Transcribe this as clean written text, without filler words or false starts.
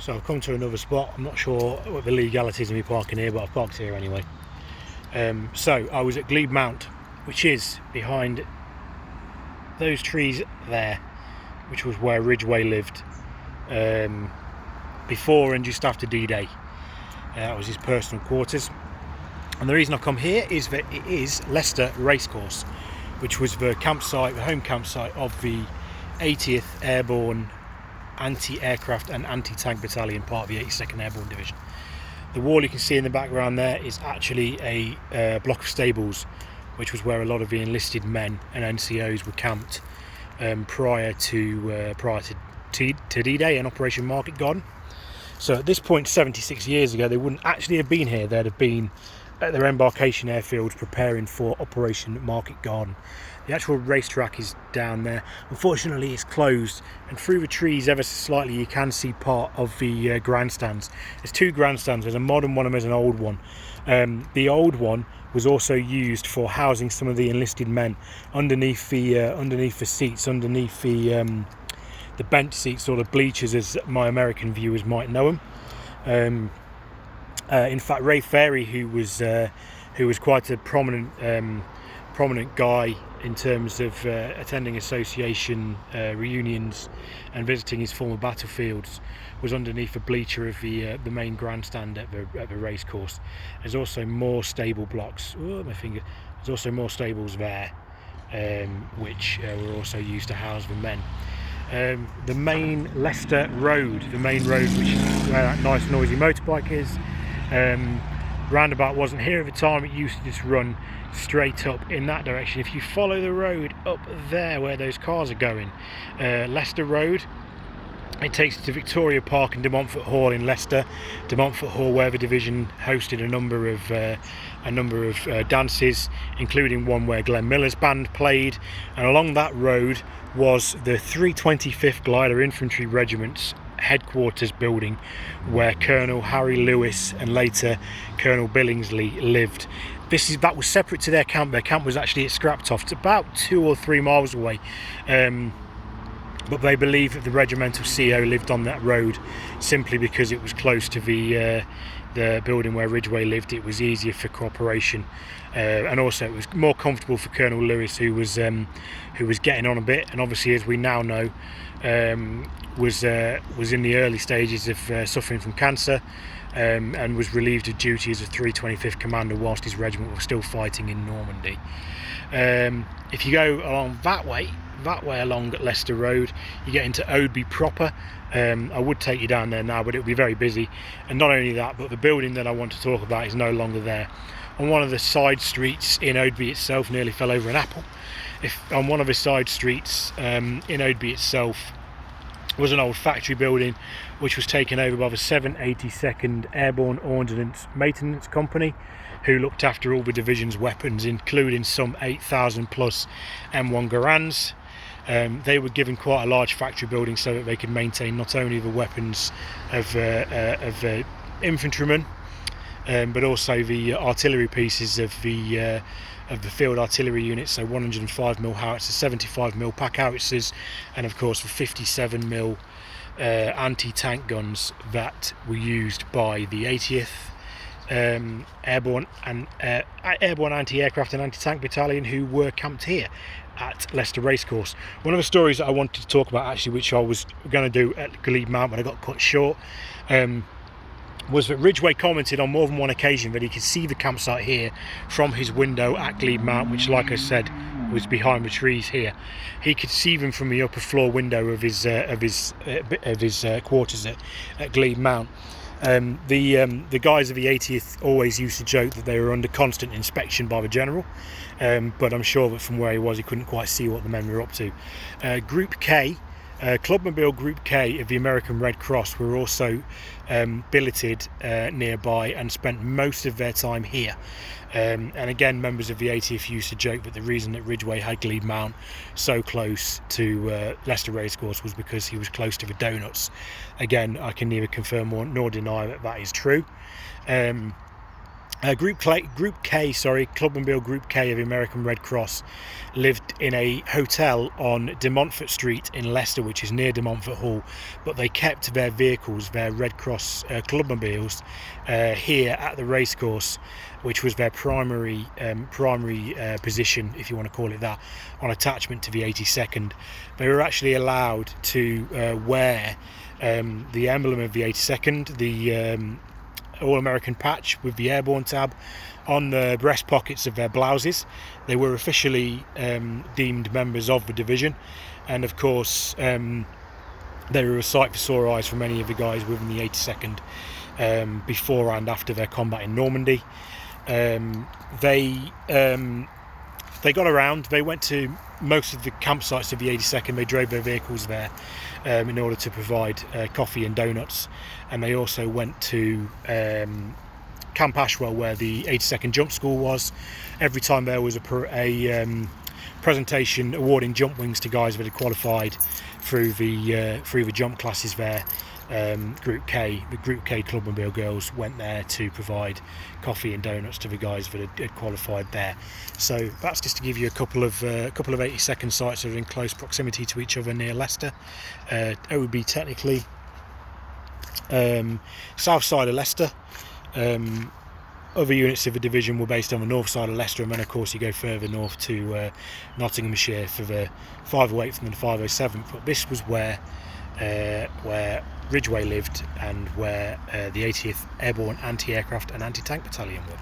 So I've come to another spot. I'm not sure what the legalities of me parking here, but I've parked here anyway. So I was at Glebe Mount, which is behind those trees there, which was where Ridgway lived before and just after D-Day. That was his personal quarters. And the reason I come here is that it is Leicester Racecourse, which was the campsite, the home campsite of the 80th Airborne Anti-Aircraft and Anti-Tank Battalion, part of the 82nd Airborne Division. The wall you can see in the background there is actually a block of stables, which was where a lot of the enlisted men and NCOs were camped prior to D-Day and Operation Market Garden. So at this point, 76 years ago, they wouldn't actually have been here. They'd have been at their embarkation airfields preparing for Operation Market Garden. The actual racetrack is down there. Unfortunately, it's closed, and through the trees ever so slightly you can see part of the grandstands. There's two grandstands. There's a modern one and there's an old one. The old one was also used for housing some of the enlisted men underneath the seats, underneath the bench seats, or the bleachers, as my American viewers might know them. In fact, Ray Ferry, who was quite a prominent guy in terms of attending association reunions and visiting his former battlefields, was underneath a bleacher of the main grandstand at the racecourse. There's also more stable blocks. Oh, my finger! There's also more stables there, which were also used to house the men. The main Leicester Road, which is where that nice noisy motorbike is. Roundabout wasn't here at the time. It used to just run straight up in that direction. If you follow the road up there where those cars are going, Leicester Road, it takes you to Victoria Park and De Montfort Hall in Leicester. De Montfort Hall, where the division hosted a number of dances, including one where Glenn Miller's band played. And along that road was the 325th Glider Infantry Regiment's headquarters building, where Colonel Harry Lewis and later Colonel Billingsley lived. That was separate to their camp. Their camp was actually at Scraptoft, about 2 or 3 miles away. But they believe that the regimental CO lived on that road simply because it was close to the building where Ridgway lived. It was easier for cooperation, and also it was more comfortable for Colonel Lewis, who was getting on a bit, and obviously, as we now know, was in the early stages of suffering from cancer, and was relieved of duty as a 325th Commander whilst his regiment was still fighting in Normandy. If you go along that way along Leicester Road, you get into Oadby proper. I would take you down there now, but it would be very busy. And not only that, but the building that I want to talk about is no longer there. On one of the side streets in Oadby itself, nearly fell over an apple. On one of the side streets in Oadby itself was an old factory building which was taken over by the 782nd Airborne Ordnance Maintenance Company, who looked after all the division's weapons, including some 8,000 plus M1 Garands. They were given quite a large factory building so that they could maintain not only the weapons of infantrymen, but also the artillery pieces of the field artillery units, so 105mm howitzers, 75mm pack howitzers, and of course the 57mm anti-tank guns that were used by the 80th Airborne Anti-Aircraft and Anti-Tank Battalion, who were camped here at Leicester Racecourse. One of the stories that I wanted to talk about, actually, which I was going to do at Glebe Mount when I got cut short, was that Ridgway commented on more than one occasion that he could see the campsite here from his window at Glebe Mount, which, like I said, was behind the trees here. He could see them from the upper floor window of his quarters at Glebe Mount. The guys of the 80th always used to joke that they were under constant inspection by the general, but I'm sure that from where he was, he couldn't quite see what the men were up to. Group K, Clubmobile Group K of the American Red Cross were also billeted nearby and spent most of their time here. And again, members of the 80th used to joke that the reason that Ridgway had Glebe Mount so close to Leicester Racecourse was because he was close to the donuts. Again, I can neither confirm nor deny that that is true. Group K, Clubmobile Group K of the American Red Cross lived in a hotel on De Montfort Street in Leicester, which is near De Montfort Hall, but they kept their vehicles, their Red Cross Clubmobiles, here at the racecourse, which was their primary position, if you want to call it that, on attachment to the 82nd. They were actually allowed to wear the emblem of the 82nd, the All-American patch with the Airborne tab, on the breast pockets of their blouses. They were officially deemed members of the division, and of course they were a sight for sore eyes for many of the guys within the 82nd before and after their combat in Normandy. They got around. They went to most of the campsites of the 82nd. They drove their vehicles there in order to provide coffee and donuts, and they also went to Camp Ashwell, where the 82nd Jump School was. Every time there was a presentation awarding jump wings to guys that had qualified through the jump classes there, Group K, the Group K Clubmobile girls went there to provide coffee and donuts to the guys that had qualified there. So that's just to give you a couple of 82nd sites that are in close proximity to each other near Leicester. It would be technically south side of Leicester. Other units of the division were based on the north side of Leicester, and then of course you go further north to Nottinghamshire for the 508th and the 507th. But this was where Ridgway lived, and where the 80th Airborne Anti-Aircraft and Anti-Tank Battalion were.